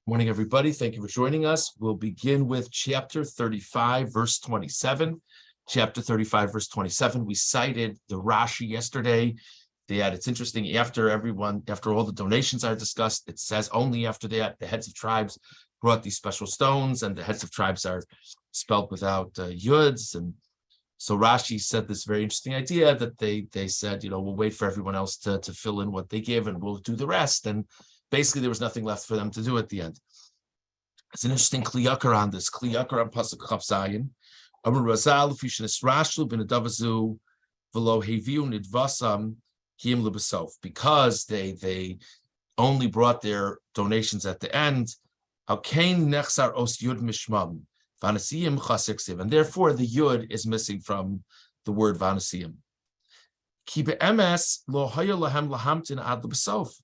Morning, everybody. Thank you for joining us. We'll begin with chapter 35, verse 27. Chapter 35, verse 27. We cited the Rashi yesterday. It's interesting, after all the donations are discussed, it says only after that the heads of tribes brought these special stones, and the heads of tribes are spelled without yuds. And so Rashi said this very interesting idea that they said, we'll wait for everyone else to fill in what they give, and we'll do the rest. And basically, there was nothing left for them to do at the end. It's an interesting kliyakar on this. Kliyakar on Pasuk Chav Zayin. Amar Razal, Fishanis Rashlu, Ben Adavazu, Velo Heviu Nidvasam, Him Libasof. Because they only brought their donations at the end, Alkain Nechsar Os Yud Mishmam, Vanasiyim Chasiksiv. And therefore, the Yud is missing from the word Vanasiyim. Ki be'emes lo haya lahem lahamtin ad libasof.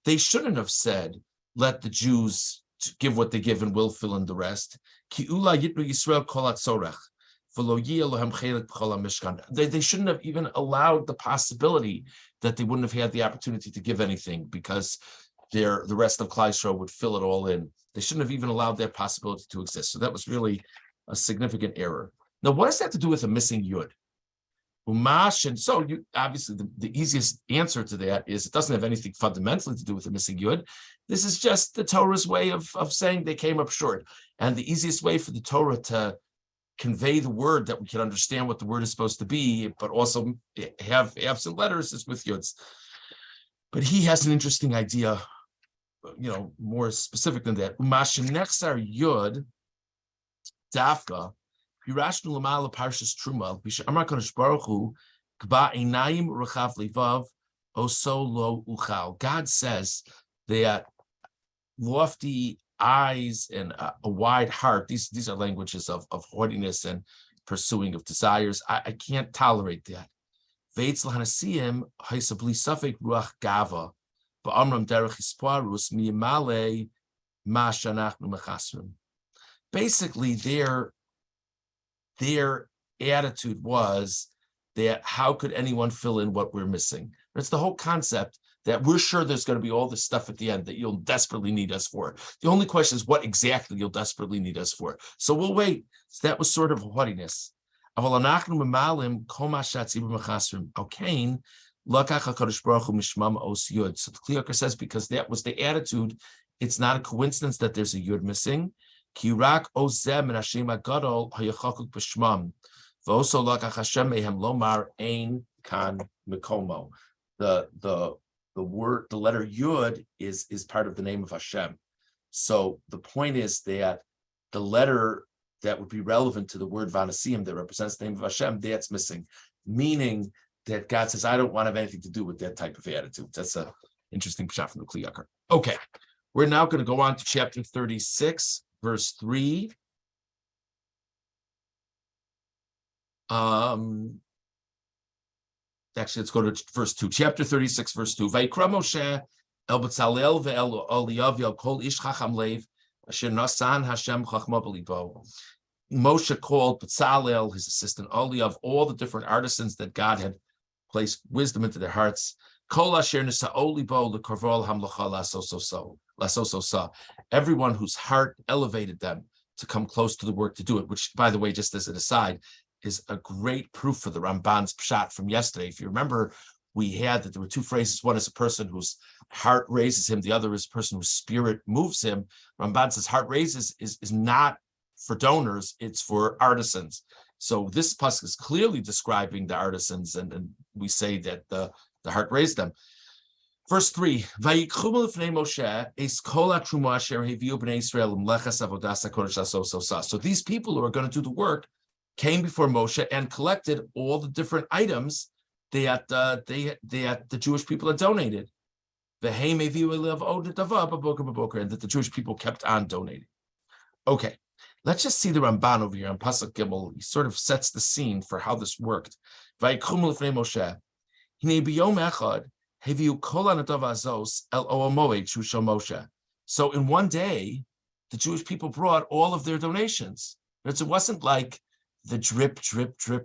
They shouldn't have said, let the Jews give what they give and we'll fill in the rest. They shouldn't have even allowed the possibility that they wouldn't have had the opportunity to give anything, because the rest of Klal Yisrael would fill it all in. They shouldn't have even allowed that possibility to exist. So that was really a significant error. Now, what does that have to do with a missing yud? Umash, and so obviously the easiest answer to that is it doesn't have anything fundamentally to do with the missing yud. This is just the Torah's way of saying they came up short. And the easiest way for the Torah to convey the word, that we can understand what the word is supposed to be, but also have absent letters, is with yuds. But he has an interesting idea, more specific than that. Umash nechsar yud dafka. God says that lofty eyes and a wide heart, these are languages of haughtiness and pursuing of desires. I can't tolerate that. Basically, their attitude was that how could anyone fill in what we're missing? It's the whole concept that we're sure there's going to be all this stuff at the end that you'll desperately need us for. The only question is what exactly you'll desperately need us for. So we'll wait. So that was sort of haughtiness. So the Kliyakar says, because that was the attitude, it's not a coincidence that there's a yud missing. Kirak ozem and Hashem agadol hayachakuk b'shmam, v'oso lakach Hashem mehem lomar ein kan mikomo. The word, the letter yud is part of the name of Hashem. So the point is that the letter that would be relevant to the word vanasiyim that represents the name of Hashem, that's missing, meaning that God says, I don't want to have anything to do with that type of attitude. That's an interesting pshat from the Kliyakar. Okay, we're now going to go on to chapter 36. Verse 3. Actually, let's go to verse 2. Chapter 36, verse 2. Vayikra Moshe el Betzalel ve'el Oliyav el kol ish chacham lev asher nasan Hashem chachma b'libo. Moshe called Betzalel, his assistant, Oliyav, all the different artisans that God had placed wisdom into their hearts. Kol asher nisa'o libo lekarvol hamlacha lasososa. Everyone whose heart elevated them to come close to the work to do it, which, by the way, just as an aside, is a great proof for the Ramban's pshat from yesterday. If you remember, we had that there were two phrases. One is a person whose heart raises him. The other is a person whose spirit moves him. Ramban says heart raises is not for donors, it's for artisans. So this pasuk is clearly describing the artisans, and we say that the heart raised them. Verse 3, so these people who are going to do the work came before Moshe and collected all the different items that the Jewish people had donated. And that the Jewish people kept on donating. Okay, let's just see the Ramban over here on Pasuk Gimel. He sort of sets the scene for how this worked. So in one day, the Jewish people brought all of their donations. It wasn't like the drip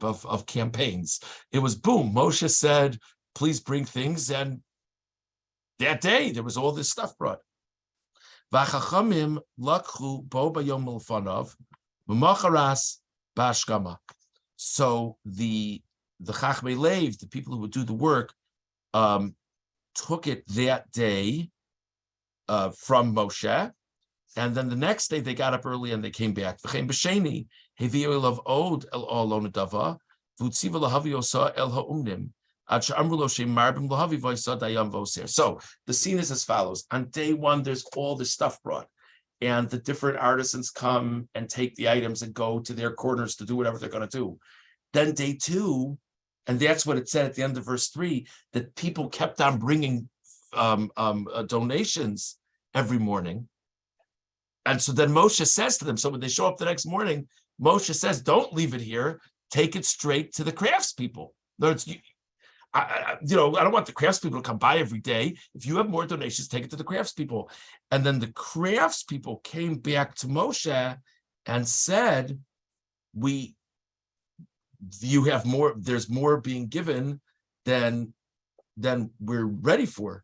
of campaigns. It was boom. Moshe said, please bring things. And that day, there was all this stuff brought. V'chachamim lakchu bo bayom milfanov v'macharas bashkama. So the Chachmei Lev, the people who would do the work, took it that day from Moshe, and then the next day they got up early and they came back. V'chein b'sheni heviu elav od el olon dava v'utziva lahavi osa el ha'umnim ad she'amru lo she'marbim lahavi v'osa dayam v'oser. So the scene is as follows: on day one, there's all this stuff brought, and the different artisans come and take the items and go to their corners to do whatever they're going to do. Then day two, and that's what it said at the end of verse 3, that people kept on bringing donations every morning. And so then Moshe says to them, so when they show up the next morning, Moshe says, don't leave it here, take it straight to the craftspeople. In other words, I don't want the craftspeople to come by every day. If you have more donations, take it to the craftspeople. And then the craftspeople came back to Moshe and said, you have more, there's more being given than we're ready for.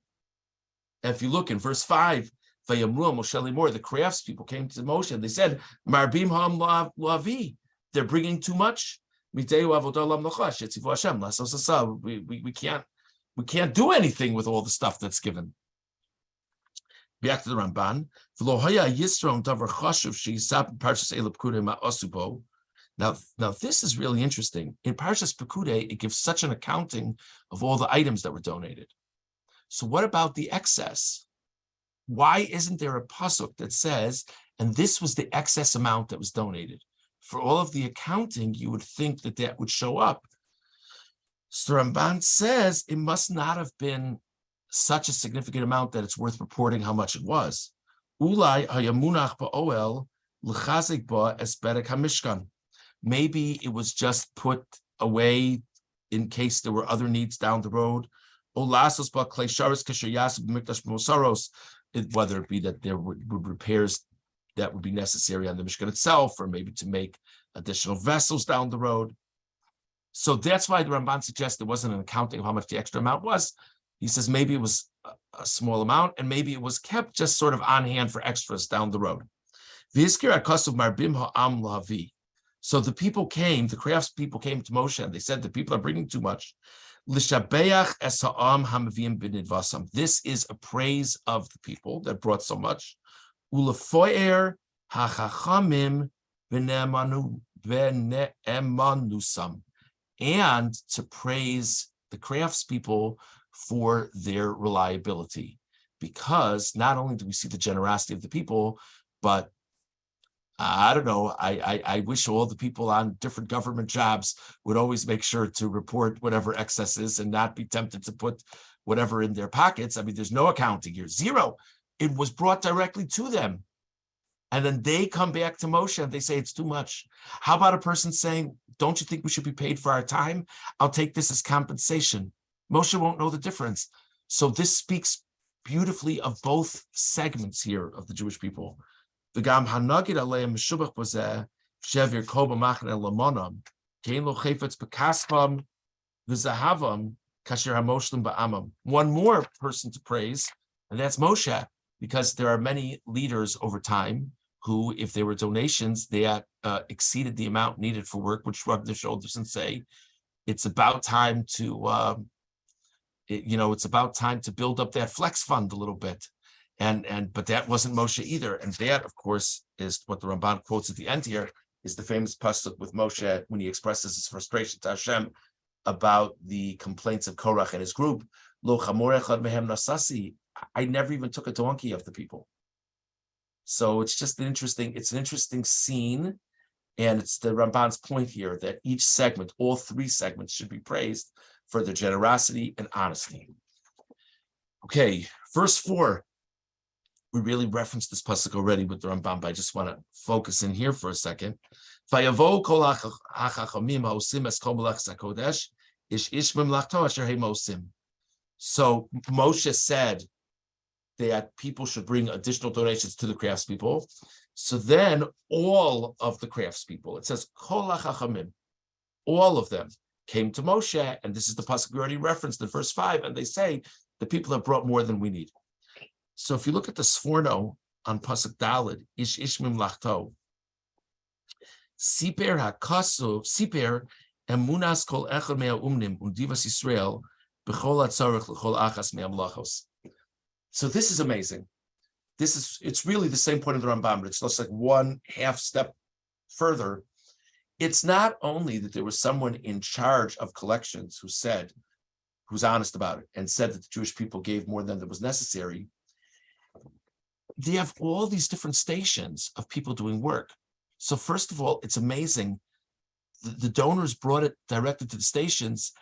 And if you look in verse 5, the craftspeople came to Moshe and they said, Marbim ha'am lavi, they're bringing too much. We can't do anything with all the stuff that's given. Back to the Ramban. Now this is really interesting. In Parshas Pekudei, it gives such an accounting of all the items that were donated. So what about the excess? Why isn't there a pasuk that says, and this was the excess amount that was donated? For all of the accounting, you would think that that would show up. So Ramban says it must not have been such a significant amount that it's worth reporting how much it was. Ulai hayamunach ba'oel l'chazik ba esberek hamishkan. Maybe it was just put away in case there were other needs down the road. Olasos ba klei sharis kasher yasub b'mikdash b'mosaros, whether it be that there would repairs that would be necessary on the Mishkan itself, or maybe to make additional vessels down the road. So that's why the Ramban suggests there wasn't an accounting of how much the extra amount was. He says maybe it was a small amount, and maybe it was kept just sort of on hand for extras down the road. So the people came, the craftspeople came to Moshe, and they said the people are bringing too much. This is a praise of the people that brought so much. And to praise the craftspeople for their reliability, because not only do we see the generosity of the people, but I don't know, I wish all the people on different government jobs would always make sure to report whatever excess is and not be tempted to put whatever in their pockets. I mean, there's no accounting here, zero. It was brought directly to them. And then they come back to Moshe and they say it's too much. How about a person saying, don't you think we should be paid for our time? I'll take this as compensation. Moshe won't know the difference. So this speaks beautifully of both segments here of the Jewish people. V'gam hanagid aleim meshubach b'zeh shevir kol b'machne lamonam kein lo chayfetz b'kaspam v'zahavam kasher hamoshlim ba'amam. One more person to praise, and that's Moshe, because there are many leaders over time who, if there were donations that exceeded the amount needed for work, would shrug their shoulders and say, it's about time to, it's about time to build up that flex fund a little bit. But that wasn't Moshe either. And that, of course, is what the Ramban quotes at the end here, is the famous pasuk with Moshe when he expresses his frustration to Hashem about the complaints of Korach and his group. Lo chamor echad mehem nasasi. I never even took a donkey of the people. So it's just an interesting scene. And it's the Ramban's point here that each segment, all three segments, should be praised for their generosity and honesty. Okay, verse 4. We really referenced this pasuk already with the Rambam, but I just want to focus in here for a second. Vayavo kol hachachamim haosim es kol melachas hakodesh ish b'mlachto asher he mosim. So Moshe said that people should bring additional donations to the craftspeople. So then all of the craftspeople, it says kol hachachamim, all of them came to Moshe, and this is the pasuk we already referenced in verse 5, and they say the people have brought more than we need. So if you look at the Sforno, on Pasuk Daled, Ish Ishmim Lachto. Siper HaKasuv, Siper Emunas Kol Echad Mea Umnim Undivas Yisrael B'chol HaTzarech L'chol Achas Mea Mlachos. So this is amazing. It's really the same point of the Rambam, but it's just like one half step further. It's not only that there was someone in charge of collections who's honest about it and said that the Jewish people gave more than was necessary. They have all these different stations of people doing work. So first of all, it's amazing. The donors brought it directly to the stations.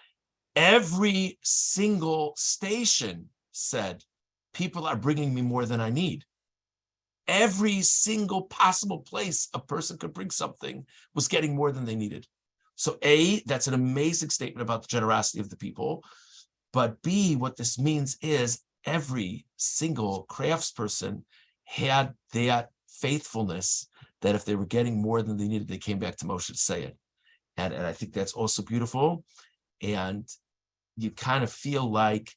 Every single station said, people are bringing me more than I need. Every single possible place a person could bring something was getting more than they needed. So A, that's an amazing statement about the generosity of the people. But B, what this means is every single craftsperson had that faithfulness that if they were getting more than they needed, they came back to Moshe to say it. And I think that's also beautiful. And you kind of feel like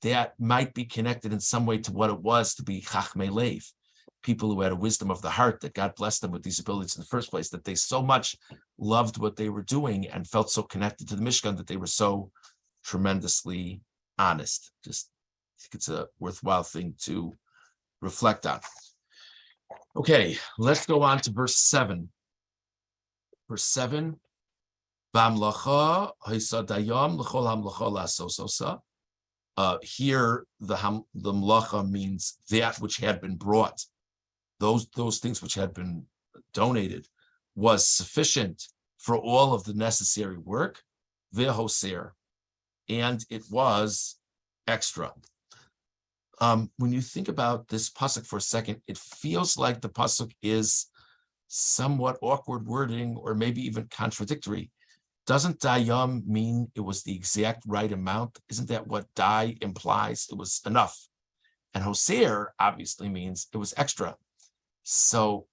that might be connected in some way to what it was to be Chachmei Lev, people who had a wisdom of the heart, that God blessed them with these abilities in the first place, that they so much loved what they were doing and felt so connected to the Mishkan that they were so tremendously honest. Just I think it's a worthwhile thing to reflect on. Okay, let's go on to verse 7. Verse 7. B'amlacha ha'isad l'chol hamlacha la'asos. Here, the mlacha means that which had been brought. Those things which had been donated was sufficient for all of the necessary work, ve'hoser, and it was extra. When you think about this pasuk for a second, it feels like the pasuk is somewhat awkward wording or maybe even contradictory. Doesn't dayam mean it was the exact right amount? Isn't that what day implies? It was enough. And hoser obviously means it was extra. So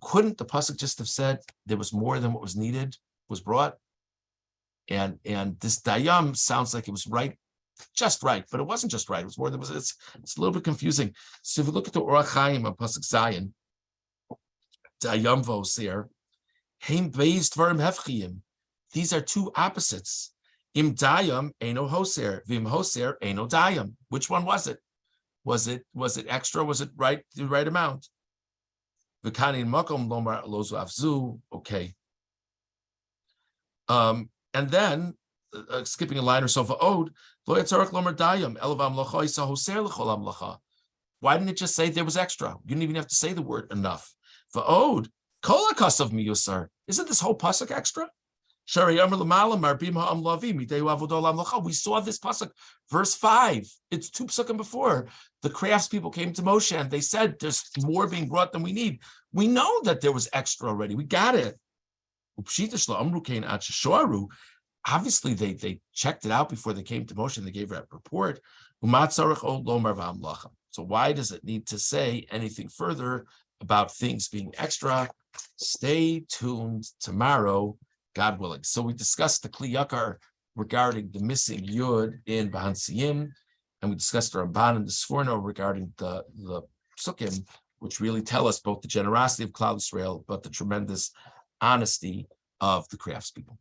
couldn't the pasuk just have said there was more than what was needed was brought? And this dayam sounds like it was right, just right, but it wasn't just right. It was more than it's a little bit confusing. So if you look at the Orach Chaim on pasuk Zayin, dayam v'hoser, heim beis dvarim hefchiyim. These are two opposites. Im dayam eino hoser, vim hoser eino dayam. Which one was it? Was it extra? Was it right, the right amount? V'kanin makom lomar lozu afzu. Okay. And then skipping a line or so, va'od lo yatzarach lomar dayam elavam lacha isa hoser l'cholam lacha. Why didn't it just say there was extra? You didn't even have to say the word enough. Va'od kol hakasav miyusar. Isn't this whole pasuk extra? We saw this pasuk, verse 5. It's 2 psukim before. The craftspeople came to Moshe and they said, there's more being brought than we need. We know that there was extra already. We got it. Obviously, they checked it out before they came to Moshe and they gave that report. So why does it need to say anything further about things being extra? Stay tuned tomorrow, God willing. So we discussed the Kli Yakar regarding the missing Yud in B'Hansiyim, and we discussed the Ramban and the Sforno regarding the Psukim, which really tell us both the generosity of Klal Yisrael, but the tremendous honesty of the craftspeople.